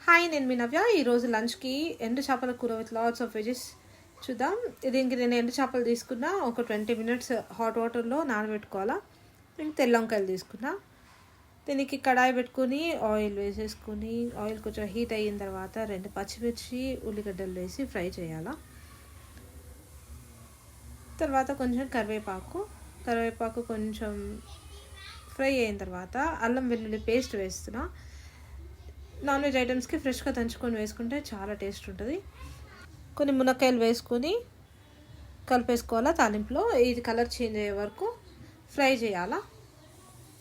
Hi, నేను మీ నవ్య. ఈరోజు లంచ్కి ఎండు చేపల కూర విత్ లాట్స్ ఆఫ్ వెజెస్ చూద్దాం. దీనికి నేను ఎండు చేపలు తీసుకున్నా, ఒక 20 minutes హాట్ వాటర్లో నానబెట్టుకోవాలా. నేను తెల్ల వంకాయలు తీసుకున్నా. దీనికి కడాయి పెట్టుకుని ఆయిల్ వేసేసుకుని, ఆయిల్ కొంచెం హీట్ అయిన తర్వాత 2 పచ్చిమిర్చి ఉల్లిగడ్డలు వేసి ఫ్రై చేయాలా. తర్వాత కొంచెం కరివేపాకు కొంచెం ఫ్రై అయిన తర్వాత అల్లం వెల్లుల్లి పేస్ట్ వేస్తున్నా. నాన్ వెజ్ ఐటమ్స్కి ఫ్రెష్గా దంచుకొని వేసుకుంటే చాలా టేస్ట్ ఉంటుంది. కొన్ని మునక్కాయలు వేసుకొని కలిపేసుకోవాలా. తాలింపులో ఇది కలర్ చేంజ్ అయ్యే వరకు ఫ్రై చేయాలా.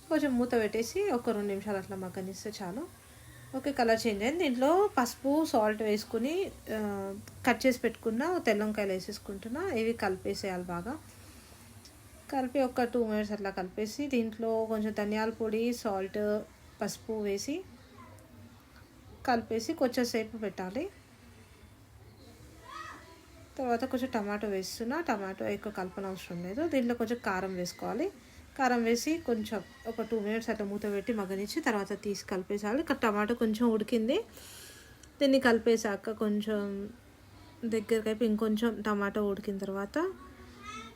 కొంచెం మూత పెట్టేసి ఒక 2 నిమిషాలు అట్లా మగ్గనిస్తే చాలు. ఓకే, కలర్ చేంజ్ అయింది. దీంట్లో పసుపు సాల్ట్ వేసుకుని కట్ చేసి పెట్టుకున్న తెల్ల వంకాయలు వేసేసుకుంటున్నా. ఇవి కలిపేసేయాలి బాగా. కలిపి ఒక 2 minutes అట్లా కలిపేసి దీంట్లో కొంచెం ధనియాల పొడి, సాల్ట్, పసుపు వేసి కలిపేసి కొంచెం సేపు పెట్టాలి. తర్వాత కొంచెం టమాటో వేస్తున్నా. టమాటో ఎక్కువ కలపన అవసరం లేదు. దీంట్లో కొంచెం కారం వేసుకోవాలి. కారం వేసి కొంచెం ఒక 2 minutes అట్లా మూత పెట్టి మగ్గనిచ్చి తర్వాత తీసి కలిపేసాలి. టమాటో కొంచెం ఉడికింది. దీన్ని కలిపేసాక కొంచెం దగ్గరికి అయిపోయి ఇంకొంచెం టమాటో ఉడికిన తర్వాత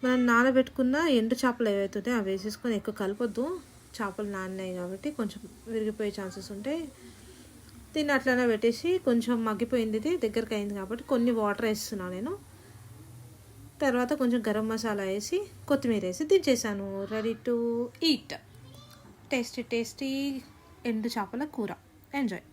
మనం నానబెట్టుకున్న ఎండు చేపలు ఏవైతుంటే అవి వేసేసుకొని ఎక్కువ కలపొద్దు. చేపలు నానినాయి కాబట్టి కొంచెం విరిగిపోయే ఛాన్సెస్ ఉంటాయి. దీన్ని అట్లనే పెట్టేసి కొంచెం మగ్గిపోయింది, ఇది దగ్గరికి అయింది కాబట్టి కొన్ని వాటర్ వేస్తున్నాను నేను. తర్వాత కొంచెం గరం మసాలా వేసి కొత్తిమీర వేసి దించేసాను. Ready to eat. టేస్టీ ఎండు చేపల కూర. ఎంజాయ్.